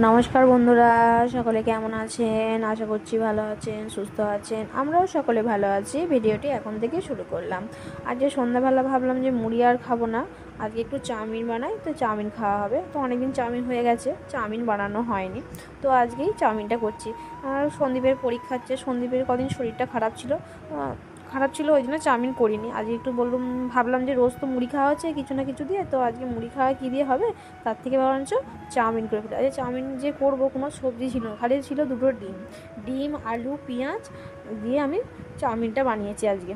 নমস্কার বন্ধুরা, সকলে কেমন আছেন? আশা করছি ভালো আছেন, সুস্থ আছেন। আমরাও সকলে ভালো আছি। ভিডিওটি এখন থেকে শুরু করলাম। আজকে সন্ধ্যাবেলা ভাবলাম যে মুড়ি আর খাবো না, আজকে একটু চাউমিন বানাই। তো চাউমিন খাওয়া হবে। তো অনেকদিন চাউমিন হয়ে গেছে, চাউমিন বানানো হয়নি। তো আজকেই চাউমিনটা করছি। আর সন্দীপের পরীক্ষা হচ্ছে, সন্দীপের কদিন শরীরটা খারাপ ছিল, ওই জন্য চাউমিন করিনি। আজকে একটু ভাবলাম যে রোজ তো মুড়ি খাওয়া হচ্ছে কিছু না কিছু দিয়ে, তো আজকে মুড়ি খাওয়া কী দিয়ে হবে, তার থেকে বরঞ্চ চাউমিন করে ফেলি। আজকে চাউমিন যে করবো, কোনো সবজি ছিল না, খালি ছিল দুটো ডিম আলু পেঁয়াজ দিয়ে আমি চাউমিনটা বানিয়েছি আজকে।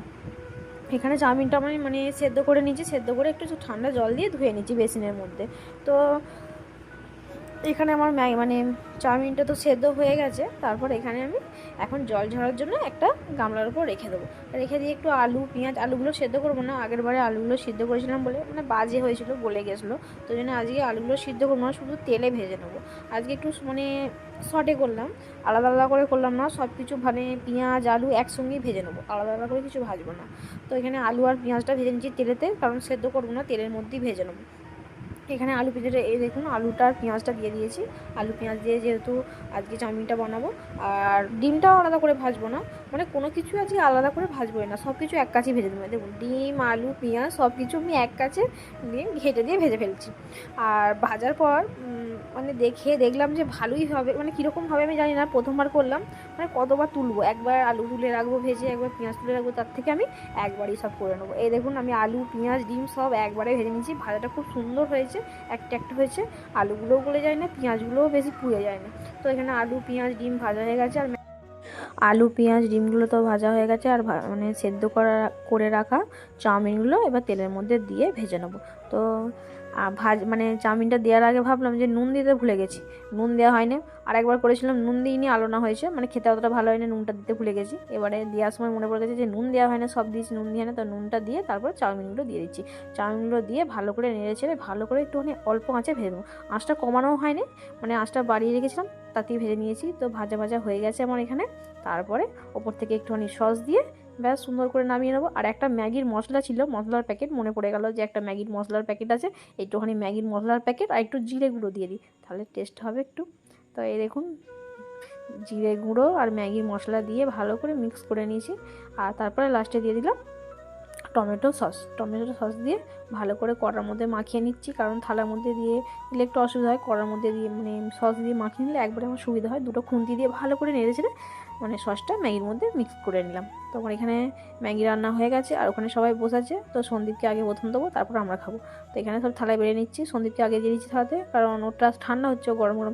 এখানে চাউমিনটা আমি সেদ্ধ করে নিয়েছি, সেদ্ধ করে একটু ঠান্ডা জল দিয়ে ধুয়ে নিচ্ছি বেসিনের মধ্যে। তো এখানে আমার চাউমিনটা তো সেদ্ধ হয়ে গেছে। তারপর এখানে আমি এখন জল ঝরার জন্য একটা গামলার উপর রেখে দেবো। রেখে দিয়ে একটু আলু পেঁয়াজ, আলুগুলো সেদ্ধ করবো না, আগের বারে আলুগুলো সিদ্ধ করেছিলাম বলে বাজে হয়েছিল, গলে গেছিলো। তো জন্য আজকে আলুগুলো সিদ্ধ করবো না, শুধু তেলে ভেজে নেবো। আজকে একটু শর্টে করলাম, আলাদা আলাদা করে করলাম না, সব কিছু পেঁয়াজ আলু একসঙ্গেই ভেজে নেবো, আলাদা আলাদা করে কিছু ভাজবো না। তো এখানে আলু আর পেঁয়াজটা ভেজে নিচ্ছি তেলেতে, কারণ সেদ্ধ করবো না, তেলের মধ্যেই ভেজে নেবো। এখানে আলু পেঁয়াজটা এই দেখুন, আলুটা আর পেঁয়াজটা দিয়ে দিয়েছি। আলু পেঁয়াজ দিয়ে যেহেতু আজকে চাউমিনটা বানাবো, আর ডিমটাও আলাদা করে ভাজবো না, কোনো কিছু আজকে আলাদা করে ভাজবোই না, সব কিছু এক কাছে ভেজে দেবো। দেখুন, ডিম আলু পেঁয়াজ সব কিছু আমি এক কাছে দিয়ে ঘেটে দিয়ে ভেজে ফেলছি। আর ভাজার পর দেখলাম যে ভালোই হবে, কীরকম হবে আমি জানি না, প্রথমবার করলাম, কতবার তুলবো, একবার আলু তুলে রাখবো ভেজে, একবার পেঁয়াজ তুলে রাখবো, তার থেকে আমি একবারই সব করে নেবো। এই দেখুন, আমি আলু পেঁয়াজ ডিম সব একবারে ভেজে নিয়েছি। ভাজাটা খুব সুন্দর হয়েছে, একটা হয়েছে, আলুগুলোও গলে যায় না, পেঁয়াজগুলোও বেশি পুড়ে যায় না। তো এখানে আলু পেঁয়াজ ডিম ভাজা হয়ে গেছে, আর আলু পেঁয়াজ ডিমগুলো তো ভাজা হয়ে গেছে, আর সেদ্ধ করে রাখা চাউমিনগুলো এবার তেলের মধ্যে দিয়ে ভেজে নেবো। তো চাউমিনটা দেওয়ার আগে ভাবলাম যে নুন দিতে ভুলে গেছি, নুন দেওয়া হয়নি। আর একবার করেছিলাম নুন দিইনি, আলোনা হয়েছে, খেতে অতটা ভালো হয়নি, নুনটা দিতে ভুলে গেছি। এবারে দেওয়ার সময় মনে পড়ে গেছে যে নুন দেওয়া হয় না, সব দিয়েছি নুন দিয়ে না, তো নুনটা দিয়ে তারপর চাউমিনগুলো দিয়ে দিচ্ছি। চাউমিনগুলো দিয়ে ভালো করে নেড়ে ছেড়ে ভালো করে একটুখানি অল্প আঁচে ভেজে নেবো। আঁচটা কমানোও হয়নি, আঁচটা বাড়িয়ে রেখেছিলাম, তাতেই ভেজে নিয়েছি। তো ভাজা ভাজা হয়ে গেছে আমার এখানে। তারপরে ওপর থেকে একটুখানি সস দিয়ে ব্যাস সুন্দর করে নামিয়ে নেবো। আর একটা ম্যাগির মশলা ছিল, মশলার প্যাকেট, মনে পড়ে গেল যে একটা ম্যাগির মশলার প্যাকেট আছে, একটুখানি ম্যাগির মশলার প্যাকেট আর একটু জিরে গুঁড়ো দিয়ে দিই, তাহলে টেস্ট হবে একটু। তো এই দেখুন, জিরে গুঁড়ো আর ম্যাগির মশলা দিয়ে ভালো করে মিক্স করে নিয়েছি। আর তারপরে লাস্টে দিয়ে দিলাম টমেটো সস দিয়ে ভালো করে কড়ার মধ্যে মাখিয়ে নিচ্ছি, কারণ থালার মধ্যে দিয়ে দিলে একটু অসুবিধা হয়, কড়ার মধ্যে দিয়ে সস দিয়ে মাখিয়ে নিলে একবারে আমার সুবিধা হয়। দুটো খুন্তি দিয়ে ভালো করে নেড়ে ছেড়ে সসটা ম্যাগির মধ্যে মিক্স করে নিলাম। তো আমার এখানে ম্যাগি রান্না হয়ে গেছে, আর ওখানে সবাই বসে আছে। তো সন্দীপকে আগে প্রথম দেবো, তারপর আমরা খাবো। তো এখানে সব থালায় বেড়ে নিচ্ছি, সন্দীপকে আগে দিয়ে দিচ্ছি থালাতে, কারণ ওটা ঠান্ডা হচ্ছে, গরম গরম